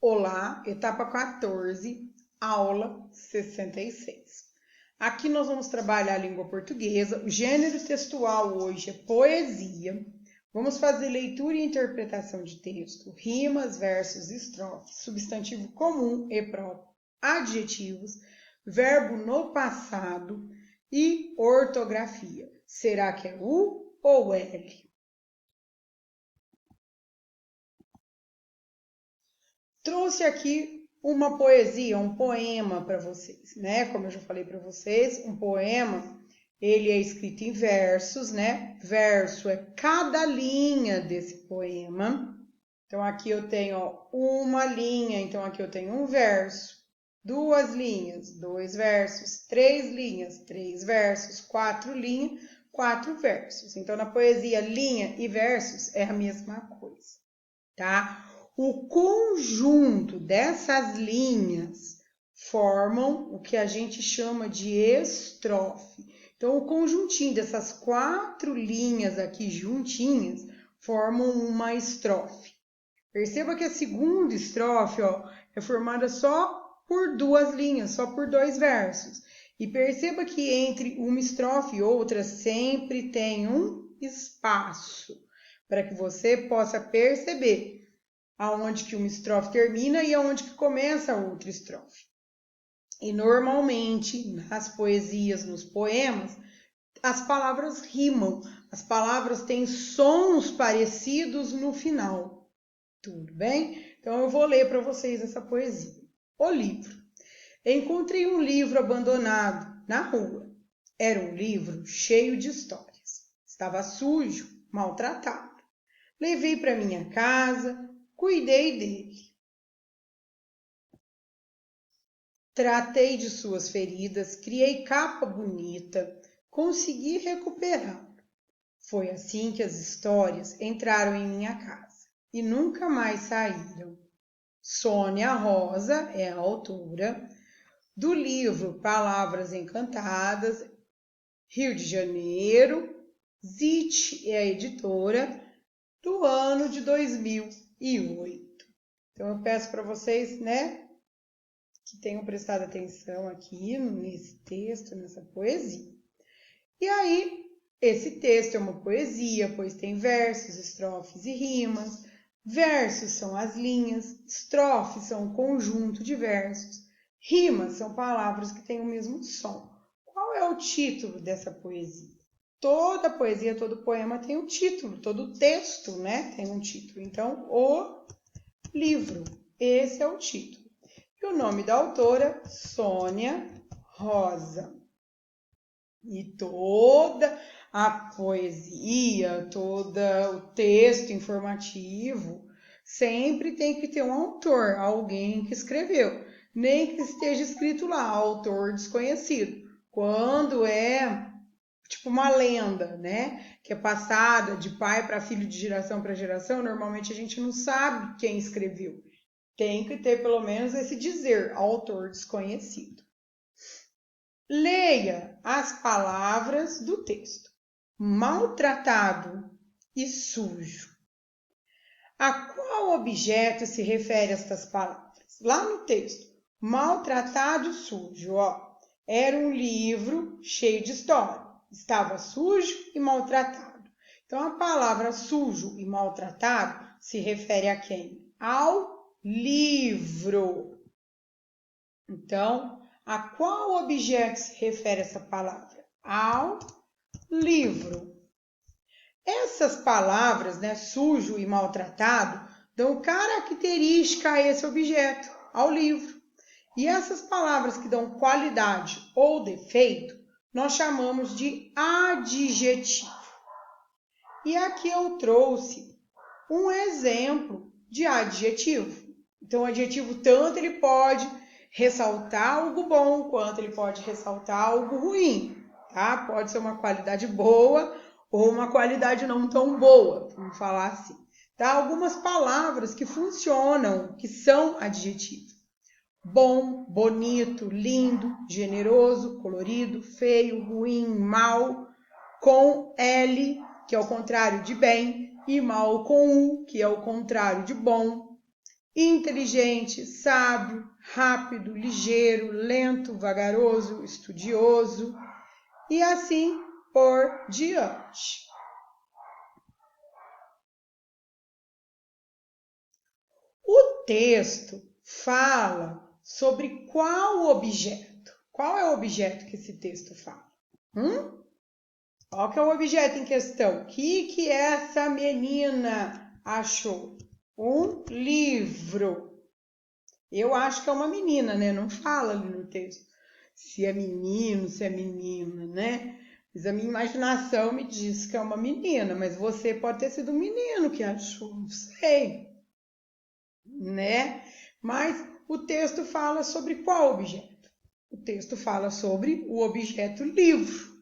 Olá, etapa 14, aula 66. Aqui nós vamos trabalhar a língua portuguesa. O gênero textual hoje é poesia. Vamos fazer leitura e interpretação de texto, rimas, versos, estrofes, substantivo comum e próprio, adjetivos, verbo no passado e ortografia. Será que é U ou L? Trouxe aqui uma poesia, um poema para vocês, né? Como eu já falei para vocês, um poema, ele é escrito em versos, né? Verso é cada linha desse poema. Então aqui eu tenho uma linha, então aqui eu tenho um verso, duas linhas, dois versos, três linhas, três versos, quatro linhas, quatro versos. Então na poesia linha e versos é a mesma coisa, tá? O conjunto dessas linhas formam o que a gente chama de estrofe. Então, o conjuntinho dessas quatro linhas aqui juntinhas formam uma estrofe. Perceba que a segunda estrofe, é formada só por duas linhas, só por dois versos. E perceba que entre uma estrofe e outra sempre tem um espaço, para que você possa perceber aonde que uma estrofe termina e aonde que começa a outra estrofe. E normalmente, nas poesias, nos poemas, as palavras rimam, as palavras têm sons parecidos no final. Tudo bem? Então eu vou ler para vocês essa poesia. O livro. Encontrei um livro abandonado na rua. Era um livro cheio de histórias. Estava sujo, maltratado. Levei para minha casa, cuidei dele. Tratei de suas feridas, criei capa bonita, consegui recuperá-lo. Foi assim que as histórias entraram em minha casa e nunca mais saíram. Sônia Rosa é a autora do livro Palavras Encantadas, Rio de Janeiro. Zit é a editora do ano de 2008. Então eu peço para vocês, né, que tenham prestado atenção aqui nesse texto, nessa poesia. E aí, esse texto é uma poesia, pois tem versos, estrofes e rimas. Versos são as linhas, estrofes são um conjunto de versos, rimas são palavras que têm o mesmo som. Qual é o título dessa poesia? Toda poesia, todo poema tem um título, todo texto, né, tem um título. Então, o livro, esse é o título. E o nome da autora, Sônia Rosa. E toda a poesia, todo o texto informativo, sempre tem que ter um autor, alguém que escreveu. Nem que esteja escrito lá, autor desconhecido. Quando é tipo uma lenda, né? Que é passada de pai para filho, de geração para geração, normalmente a gente não sabe quem escreveu. Tem que ter pelo menos esse dizer, autor desconhecido. Leia as palavras do texto. Maltratado e sujo. A qual objeto se refere estas palavras? Lá no texto, maltratado e sujo, era um livro cheio de história. Estava sujo e maltratado. Então, a palavra sujo e maltratado se refere a quem? Ao livro. Então, a qual objeto se refere essa palavra? Ao livro. Essas palavras, né, sujo e maltratado, dão característica a esse objeto, ao livro. E essas palavras que dão qualidade ou defeito, nós chamamos de adjetivo. E aqui eu trouxe um exemplo de adjetivo. Então, o adjetivo tanto ele pode ressaltar algo bom, quanto ele pode ressaltar algo ruim, tá? Pode ser uma qualidade boa ou uma qualidade não tão boa, vamos falar assim. Tá? Algumas palavras que funcionam, que são adjetivos. Bom, bonito, lindo, generoso, colorido, feio, ruim, mal, com L, que é o contrário de bem, e mal com U, que é o contrário de bom. inteligente, sábio, rápido, ligeiro, lento, vagaroso, estudioso e assim por diante. O texto fala sobre qual objeto? Qual é o objeto que esse texto fala? Qual que é o objeto em questão? O que essa menina achou? Um livro. Eu acho que é uma menina, né? Não fala ali no texto se é menino, se é menina, né? Mas a minha imaginação me diz que é uma menina, mas você pode ter sido um menino que achou, não sei, né? Mas o texto fala sobre qual objeto? O texto fala sobre o objeto livro.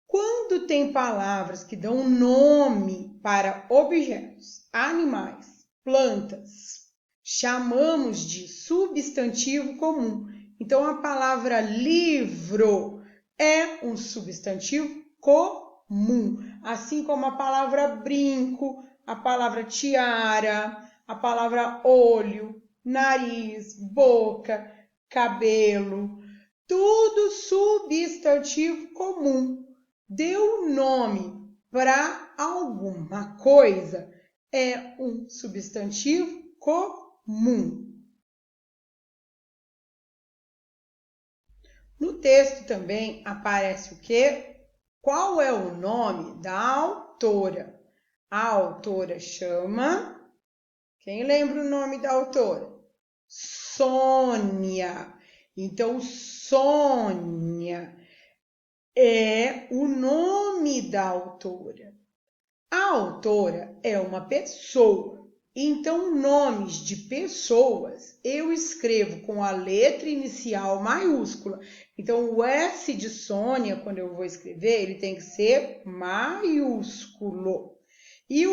Quando tem palavras que dão nome para objetos, animais, plantas, chamamos de substantivo comum. Então, a palavra livro é um substantivo comum, assim como a palavra brinco, a palavra tiara, a palavra olho, nariz, boca, cabelo, tudo substantivo comum. Deu nome para alguma coisa, é um substantivo comum. No texto também aparece o quê? Qual é o nome da autora? A autora chama... Quem lembra o nome da autora? Sônia. Então, Sônia é o nome da autora. A autora é uma pessoa. Então, nomes de pessoas eu escrevo com a letra inicial maiúscula. Então, o S de Sônia, quando eu vou escrever, ele tem que ser maiúsculo. E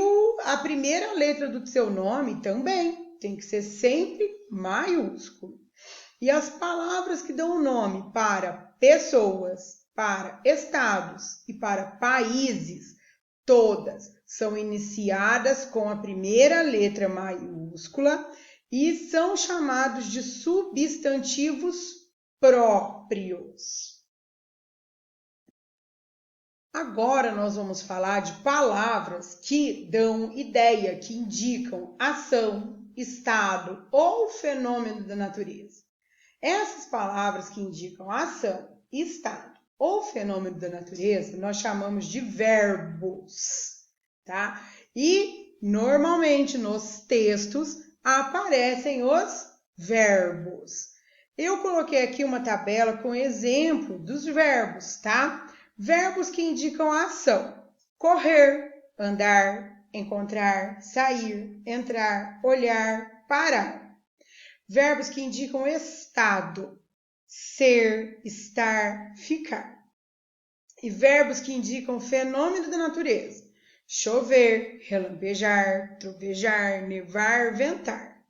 a primeira letra do seu nome também tem que ser sempre maiúsculo. E as palavras que dão nome para pessoas, para estados e para países, todas são iniciadas com a primeira letra maiúscula e são chamados de substantivos próprios. Agora nós vamos falar de palavras que dão ideia, que indicam ação, estado ou fenômeno da natureza. Essas palavras que indicam ação, estado ou fenômeno da natureza, nós chamamos de verbos, tá? E normalmente nos textos aparecem os verbos. Eu coloquei aqui uma tabela com exemplo dos verbos, tá? Verbos que indicam ação: correr, andar, encontrar, sair, entrar, olhar, parar. Verbos que indicam estado: ser, estar, ficar. E verbos que indicam fenômeno da natureza: chover, relampejar, trovejar, nevar, ventar.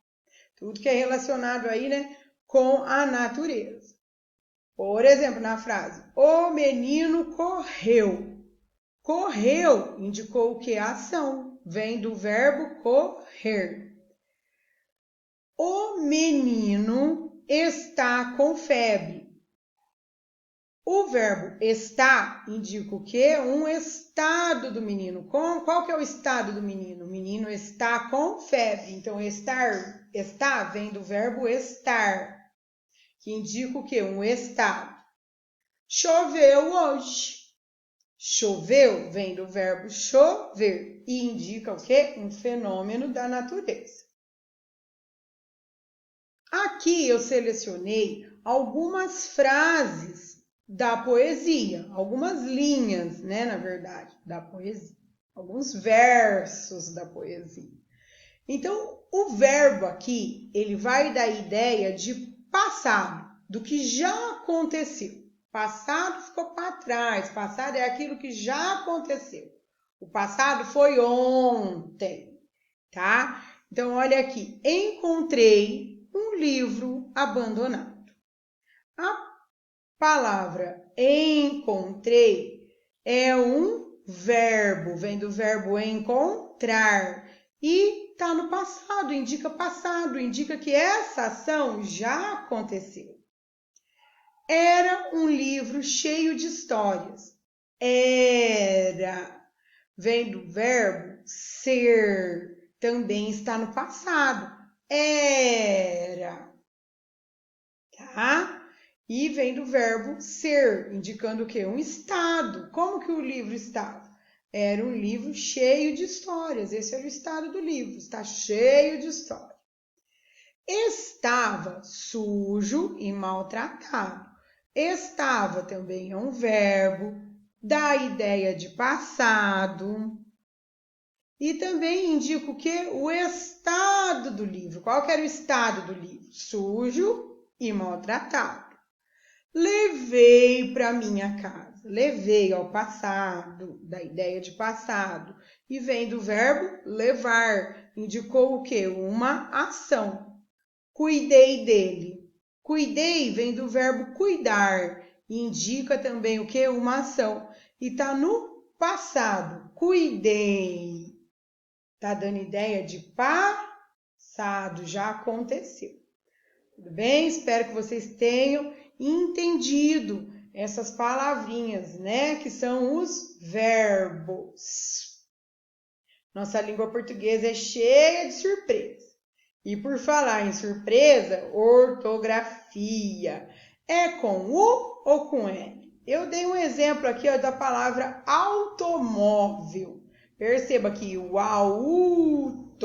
Tudo que é relacionado aí, né, com a natureza. Por exemplo, na frase: o menino correu. Correu indicou o que? Ação. Vem do verbo correr. O menino está com febre. O verbo está indica o quê? Um estado do menino. Qual que é o estado do menino? O menino está com febre. Então, está vem do verbo estar, que indica o quê? Um estado. Choveu hoje. Choveu vem do verbo chover e indica o quê? Um fenômeno da natureza. Aqui eu selecionei algumas frases da poesia, algumas linhas, né, na verdade, da poesia, alguns versos da poesia. Então, o verbo aqui, ele vai dar ideia de passado, do que já aconteceu. Passado ficou para trás, passado é aquilo que já aconteceu. O passado foi ontem, tá? Então, olha aqui, encontrei um livro abandonado. A palavra encontrei é um verbo, vem do verbo encontrar e está no passado, indica que essa ação já aconteceu. Era um livro cheio de histórias. Era, vem do verbo ser, também está no passado. Era, tá? E vem do verbo ser, indicando o quê? Um estado. Como que o livro estava? Era um livro cheio de histórias. Esse era o estado do livro. Está cheio de histórias. Estava sujo e maltratado. Estava também é um verbo, dá ideia de passado. E também indica o quê? O estado do livro. Qual que era o estado do livro? Sujo e maltratado. Levei para minha casa. Levei ao passado, da ideia de passado. E vem do verbo levar. Indicou o quê? Uma ação. Cuidei dele. Cuidei vem do verbo cuidar. Indica também o quê? Uma ação. E está no passado. Cuidei. Está dando ideia de passado. Já aconteceu. Tudo bem? Espero que vocês tenham entendido essas palavrinhas, né? Que são os verbos. Nossa língua portuguesa é cheia de surpresa. E por falar em surpresa, ortografia. É com U ou com L? Eu dei um exemplo aqui da palavra automóvel. Perceba que o automóvel,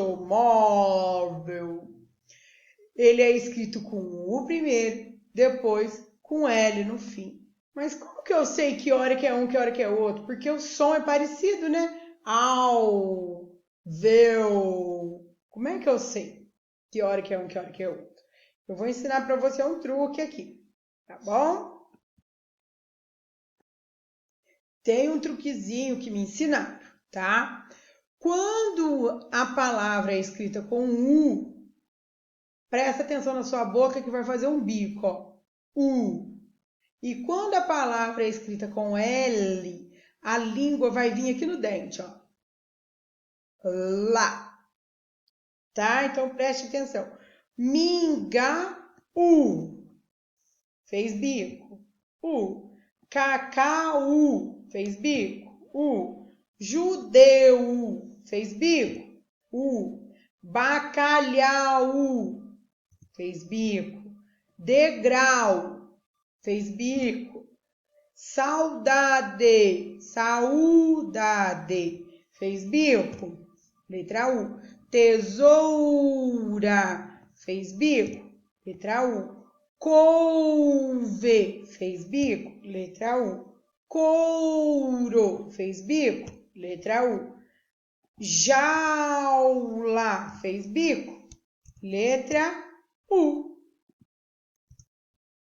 ele é escrito com U primeiro, depois com L no fim. Mas como que eu sei que hora que é um, que hora que é outro? Porque o som é parecido, né? Como é que eu sei que hora que é um, que hora que é outro? Eu vou ensinar para você um truque aqui, tá bom? Tem um truquezinho que me ensinaram, tá? Quando a palavra é escrita com U, presta atenção na sua boca que vai fazer um bico, ó. U. E quando a palavra é escrita com L, a língua vai vir aqui no dente, ó. Lá. Tá? Então preste atenção. Mingau. Fez bico. U. Cacau. Fez bico. U. Judeu. Fez bico. U. Bacalhau. Fez bico. Degrau. Fez bico. Saudade. Saudade. Fez bico. Letra U. Tesoura. Fez bico. Letra U. Couve. Fez bico. Letra U. Couro. Fez bico. Letra U. Jaula. Fez bico. Letra U.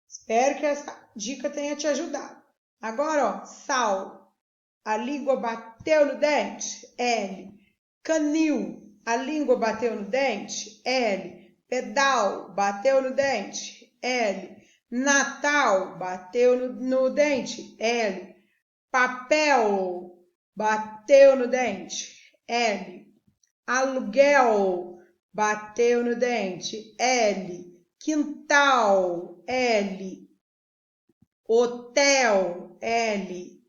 Espero que essa dica tenha te ajudado. Agora, ó, sal. A língua bateu no dente? L. Canil. A língua bateu no dente? L. Pedal. Bateu no dente? L. Natal. Bateu no dente? L. Papel. Bateu no dente? L. Aluguel. Bateu no dente? L. Quintal. L. Hotel. L.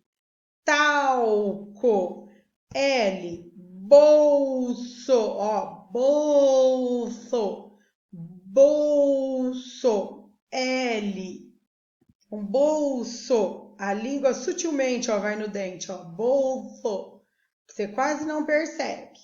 Talco. L. Bolso. Ó, bolso. Bolso. L. Um bolso. A língua sutilmente, ó, vai no dente, ó. Bolso. Você quase não percebe,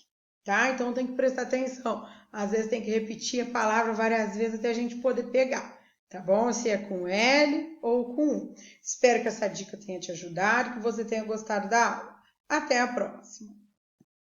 tá? Então tem que prestar atenção. Às vezes tem que repetir a palavra várias vezes até a gente poder pegar, tá bom? Se é com L ou com U. Espero que essa dica tenha te ajudado, que você tenha gostado da aula. Até a próxima!